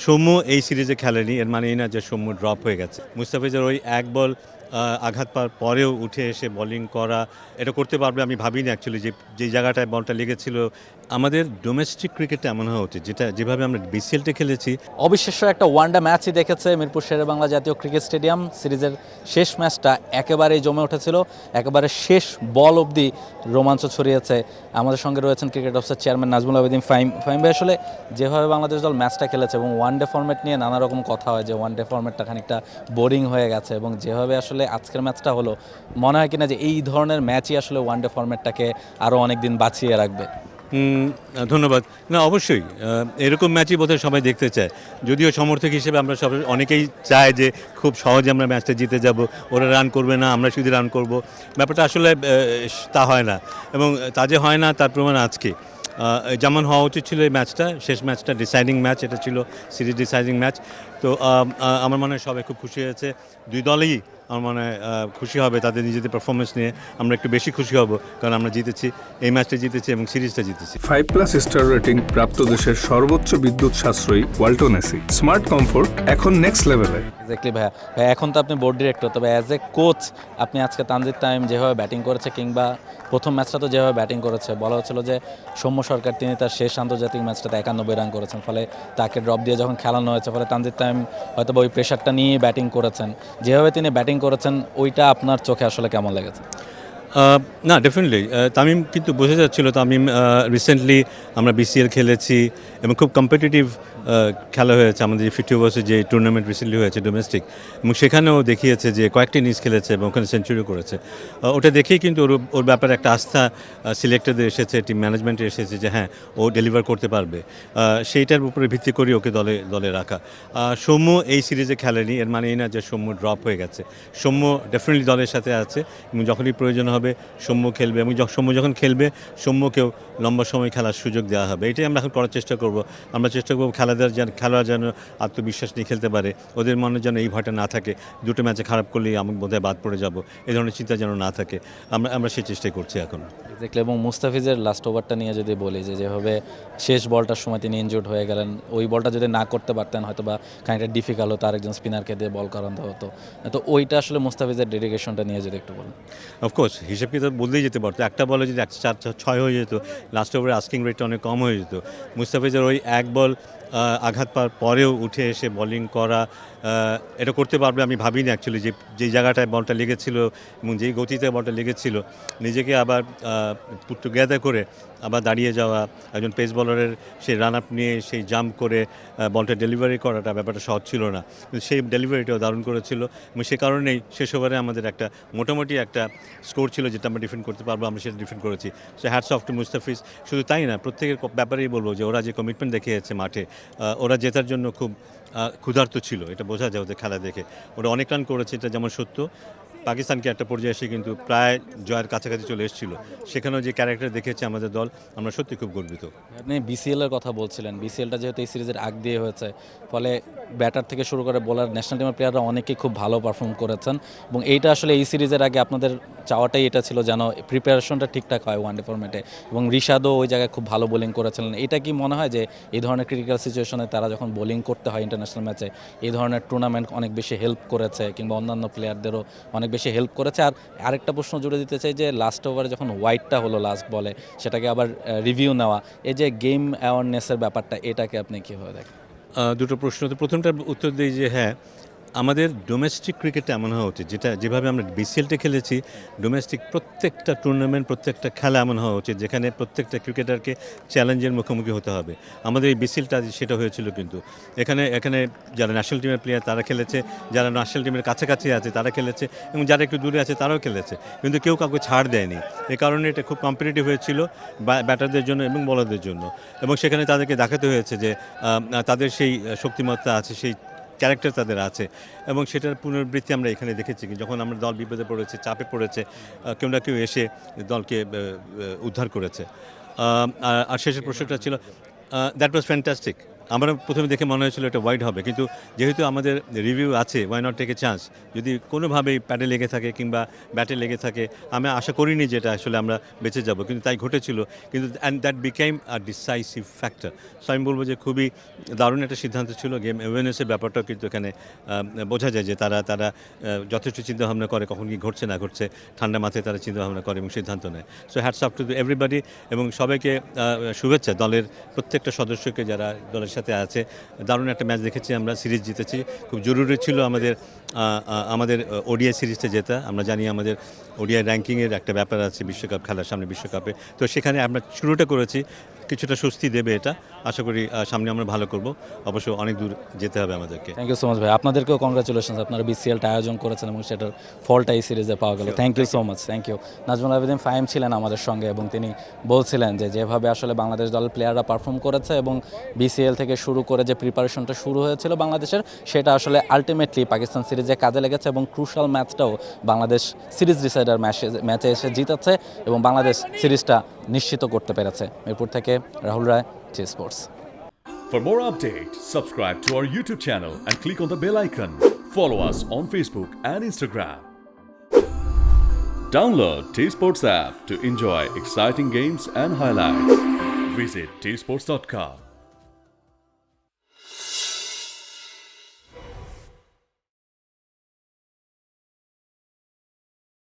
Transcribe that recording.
সৌম্য এই সিরিজে খেলেনি, এর মানে এই না যে সৌম্য ড্রপ হয়ে গেছে। মুস্তাফিজের ওই এক বল আঘাত পাওয়ার পরেও উঠে এসে বোলিং করা, এটা করতে পারবে আমি ভাবিনি অ্যাকচুয়ালি, যে জায়গাটায় বলটা লেগেছিল। আমাদের ডোমেস্টিক ক্রিকেটটা এমন হওয়া উচিত, যেভাবে আমরা বিসিএলটা খেলেছি। অবিশ্বাস্য একটা ওয়ানডে ম্যাচই দেখেছে মিরপুর শেরেবাংলা জাতীয় ক্রিকেট স্টেডিয়াম। সিরিজের শেষ ম্যাচটা একেবারেই জমে উঠেছিল, একেবারে শেষ বল অবধি রোমাঞ্চ ছড়িয়েছে। আমাদের সঙ্গে রয়েছেন cricket officer chairman Nazmul Abedin Fahim. Fahim ভাই, আসলে যেভাবে বাংলাদেশ দল ম্যাচটা খেলেছে এবং ওয়ানডে ফরম্যাট নিয়ে নানা রকম কথা হয় যে ওয়ানডে ফরম্যাটটা খানিকটা বোরিং হয়ে গেছে, এবং যেভাবে আসলে আজকের ম্যাচটা হলো, মনে হয় কিনা যে এই ধরনের ম্যাচই আসলে ওয়ানডে ফরম্যাটটাকে আরও অনেক দিন বাঁচিয়ে রাখবে? ধন্যবাদ। না, অবশ্যই এরকম ম্যাচই বোধহয় সবাই দেখতে চায়। যদিও সমর্থক হিসেবে আমরা সবাই অনেকেই চায় যে খুব সহজে আমরা ম্যাচটা জিতে যাব, ওরা রান করবে না, আমরা শুধু রান করব। ব্যাপারটা আসলে তা হয় না, এবং তা যে হয় না তার প্রমাণ আজকে। যেমন হওয়া উচিত ছিল এই ম্যাচটা, শেষ ম্যাচটা ডিসাইডিং ম্যাচ, এটা ছিল সিরিজ ডিসাইডিং ম্যাচ। তো আমার মনে হয় সবাই খুব খুশি হয়েছে, দুই দলেই আমার মনে হয় খুশি হবে তাদের নিজেদের পারফরমেন্স নিয়ে। আমরা একটু বেশি খুশি হব কারণ আমরা জিতেছি, এই ম্যাচটা জিতেছি এবং সিরিজটা জিতেছি। 5+ স্টার রেটিং প্রাপ্ত দেশের সর্বোচ্চ বিদ্যুৎ সাশ্রয়ী ওয়ালটন এসি। স্মার্ট কমফোর্ট এখন নেক্সট লেভেলে। এক্স্যাক্টলি ভাইয়া। ভাইয়া, এখন তো আপনি বোর্ড ডিরেক্টর, তবে অ্যাজ এ কোচ আপনি আজকে তানজিদ তামিম যেভাবে ব্যাটিং করেছে, কিংবা প্রথম ম্যাচটা তো যেভাবে ব্যাটিং করেছে, বলা হচ্ছিল যে সৌম্য সরকার তিনি তার শেষ আন্তর্জাতিক ম্যাচটাতে 91 রান করেছেন, ফলে তাকে ড্রপ দিয়ে যখন খেলানো হয়েছে, ফলে তানজিদ তামিম হয়তো ওই প্রেশারটা নিয়ে ব্যাটিং করেছেন। যেভাবে তিনি ব্যাটিং করেছেন, ওইটা আপনার চোখে আসলে কেমন লেগেছে? না, ডেফিনেটলি তামিম কিন্তু বোঝা যাচ্ছিল। তামিম রিসেন্টলি আমরা বিসিএল খেলেছি এবং খুব কম্পিটিটিভ খেলা হয়েছে আমাদের যে 50 ওভার্সের যে টুর্নামেন্ট রিসেন্টলি হয়েছে ডোমেস্টিক, এবং সেখানেও দেখিয়েছে যে কয়েকটি ইনিংস খেলেছে এবং ওখানে সেঞ্চুরিও করেছে। ওটা দেখেই কিন্তু ওর ব্যাপারে একটা আস্থা সিলেক্টরদের এসেছে, টিম ম্যানেজমেন্টে এসেছে যে হ্যাঁ, ও ডেলিভার করতে পারবে। সেইটার উপরে ভিত্তি করে ওকে দলে রাখা। সৌম্য এই সিরিজে খেলেনি, এর মানে এই না যে সৌম্য ড্রপ হয়ে গেছে। সৌম্য ডেফিনেটলি দলের সাথে আছে এবং যখনই প্রয়োজন হবে সৌম্য খেলবে, এবং সৌম্য যখন খেলবে সৌম্যকেও লম্বা সময় খেলার সুযোগ দেওয়া হবে। এটাই আমরা এখন করার চেষ্টা করব। আমরা চেষ্টা করব খেলোয়াড় যেন আত্মবিশ্বাস নিয়ে খেলতে পারে, ওদের মনে যেন এই ভয়টা না থাকে দুটো ম্যাচে খারাপ করলেই আমি বোধহয় বাদ পড়ে যাব, এই ধরনের চিন্তা যেন না থাকে। আমরা সেই চেষ্টাই করছি এখন। এক্স্যাক্টলি। এবং মুস্তাফিজের লাস্ট ওভারটা নিয়ে যদি বলি, যে যেভাবে শেষ বলটার সময় তিনি ইনজুর্ড হয়ে গেলেন, ওই বলটা যদি না করতে পারতেন হয়তো বা খানিকটা ডিফিকাল্ট হতো, আরেকজন স্পিনারকে দিয়ে বল করানো হতো। তো ওইটা আসলে মুস্তাফিজের ডেডিকেশনটা নিয়ে যদি একটু বলেন। অফকোর্স হিসেব কিতাব বললেই যেতে পারতো, একটা বলে যদি 1-4-6 হয়ে যেত, লাস্ট ওভারে আস্কিং রেটটা অনেক কম হয়ে যেত। মুস্তাফিজের ওই এক বল আঘাত পাওয়ার পরেও উঠে এসে বোলিং করা, এটা করতে পারবে আমি ভাবিনি অ্যাকচুয়ালি, যে জায়গাটায় বলটা লেগেছিল এবং যেই গতিতে বলটা লেগেছিল, নিজেকে আবার পুট টুগেদার করে আবার দাঁড়িয়ে যাওয়া, একজন পেস বলারের সেই রান আপ নিয়ে সেই জাম্প করে বলটা ডেলিভারি করাটা ব্যাপারটা সহজ ছিল না, কিন্তু সেই ডেলিভারিটাও দারুণ করেছিল। এবং সে কারণেই শেষ ওভারে আমাদের একটা মোটামুটি একটা স্কোর ছিল যেটা আমরা ডিফেন্ড করতে পারবো, আমরা সেটা ডিফেন্ড করেছি। সে হ্যাটস অফ টু মুস্তাফিজ। শুধু তাই না, প্রত্যেকের ব্যাপারেই বলবো যে ওরা যে কমিটমেন্ট দেখিয়েছে মাঠে, ওরা জেতার জন্য খুব ক্ষুধার্ত ছিল, এটা বোঝা যায় ওদের খেলা দেখে। ওরা অনেক রান করেছে, এটা যেমন সত্য। পাকিস্তানকে একটা পর্যায়ে এসে কিন্তু প্রায় জয়ের কাছাকাছি চলে এসেছিল, সেখানেও যে ক্যারেক্টার দেখেছে আমাদের দল, আমরা সত্যি খুব গর্বিত। আপনি বিসিএলের কথা বলছিলেন, বিসিএলটা যেহেতু এই সিরিজের আগ দিয়ে হয়েছে, ফলে ব্যাটার থেকে শুরু করে বোলার, ন্যাশনাল টিমের প্লেয়াররা অনেকেই খুব ভালো পারফর্ম করেছেন, এবং এইটা আসলে এই সিরিজের আগে আপনাদের চাওয়াটাই এটা ছিল যেন প্রিপারেশনটা ঠিকঠাক হয় ওয়ানডে ফরম্যাটে, এবং রিশাদও ওই জায়গায় খুব ভালো বোলিং করেছিলেন। এটা কি মনে হয় যে এই ধরনের ক্রিটিক্যাল সিচুয়েশনে তারা যখন বোলিং করতে হয় ইন্টারন্যাশনাল ম্যাচে, এই ধরনের টুর্নামেন্ট অনেক বেশি হেল্প করেছে, কিংবা অন্যান্য প্লেয়ারদেরও অনেক বেশি হেল্প করেছে? আর আরেকটা প্রশ্ন জুড়ে দিতে চাই যে লাস্ট ওভারে যখন হোয়াইটটা হলো লাস্ট বলে, সেটাকে আবার রিভিউ নেওয়া, এই যে গেম অ্যাওয়ারনেসের ব্যাপারটা, এটাকে আপনি কীভাবে দেখেন? দুটো প্রশ্ন, তো প্রথমটার উত্তর দিই যে হ্যাঁ, আমাদের ডোমেস্টিক ক্রিকেটটা এমন হওয়া উচিত, যেভাবে আমরা বিসিএলটা খেলেছি, ডোমেস্টিক প্রত্যেকটা টুর্নামেন্ট, প্রত্যেকটা খেলা এমন হওয়া উচিত যেখানে প্রত্যেকটা ক্রিকেটারকে চ্যালেঞ্জের মুখোমুখি হতে হবে। আমাদের এই বিসিএলটা সেটা হয়েছিল, কিন্তু এখানে যারা ন্যাশনাল টিমের প্লেয়ার তারা খেলেছে, যারা ন্যাশনাল টিমের কাছাকাছি আছে তারা খেলেছে, এবং যারা একটু দূরে আছে তারাও খেলেছে, কিন্তু কেউ কাউকে ছাড় দেয়নি। এই কারণে এটা খুব কম্পিটিটিভ হয়েছিল ব্যাটারদের জন্য এবং বলারদের জন্য, এবং সেখানে তাদেরকে দেখাতে হয়েছে যে তাদের সেই শক্তিমত্তা আছে, সেই ক্যারেক্টার তাদের আছে, এবং সেটার পুনরাবৃত্তি আমরা এখানে দেখেছি। যখন আমরা দল বিপদে পড়েছে, চাপে পড়েছে, কেউ না কেউ এসে দলকে উদ্ধার করেছে। আর শেষের প্রশ্নটা ছিল দ্যাট ওয়াজ ফ্যান্টাস্টিক। আমরা প্রথমে দেখে মনে হয়েছিল এটা ওয়াইড হবে, কিন্তু যেহেতু আমাদের রিভিউ আছে, why not take a chance. যদি কোনোভাবেই প্যাডে লেগে থাকে কিংবা ব্যাটে লেগে থাকে, আমি আশা করিনি যেটা আসলে আমরা বেঁচে যাব, কিন্তু তাই ঘটেছিল। কিন্তু and that became a decisive factor. So আমি বলবো যে খুবই দারুণ একটা সিদ্ধান্ত ছিল। গেম অ্যাওয়ারনেসের ব্যাপারটাও কিন্তু এখানে বোঝা যায় যে তারা যথেষ্ট চিন্তাভাবনা করে, কখন কি ঘটছে না ঘটছে, ঠান্ডা মাথায় তারা চিন্তাভাবনা করে এবং সিদ্ধান্ত নেয়। So hats up to everybody, এবং সবাইকে শুভেচ্ছা দলের প্রত্যেকটা সদস্যকে যারা দলের সাথে আছে। দারুণ একটা ম্যাচ দেখেছি আমরা, সিরিজ জিতেছি। খুব জরুরি ছিল আমাদের ওডিআই সিরিজটা জেতা। আমরা জানি আমাদের ওডিআই র্যাঙ্কিংয়ের একটা ব্যাপার আছে বিশ্বকাপ খেলার সামনে, বিশ্বকাপে। তো সেখানে আমরা শুরুটা করেছি, কিছুটা স্বস্তি দেবে এটা। আশা করি সামনে আমরা ভালো করব। অবশ্য অনেক দূর যেতে হবে আমাদেরকে। থ্যাংক ইউ সো মাচ ভাই, আপনাদেরকেও কংগ্রাচুলেশন, আপনারা বিসিএলটা আয়োজন করেছেন এবং সেটার ফলটা এই সিরিজে পাওয়া গেল। Thank you so much, thank you. Nazmul Abedin Fahim ছিলেন আমাদের সঙ্গে এবং তিনি বলছিলেন যে যেভাবে আসলে বাংলাদেশ দলের প্লেয়াররা পারফর্ম করেছে এবং বিসিএল থেকে শুরু করে যে প্রিপারেশনটা শুরু হয়েছিল বাংলাদেশের, সেটা আসলে আলটিমেটলি পাকিস্তান সিরিজে কাজে লেগেছে এবং ক্রুশাল ম্যাচটাও বাংলাদেশ সিরিজ ডিসাইডার ম্যাচে এসে জিতেছে এবং বাংলাদেশ সিরিজটা নিশ্চিত করতে পেরেছে। মিরপুর থেকে রাহুল রায়, জি sports. For more updates, subscribe to our YouTube channel and click on the bell icon. Follow us on Facebook and Instagram. Download T-Sports app to enjoy exciting games and highlights. Visit tsports.com.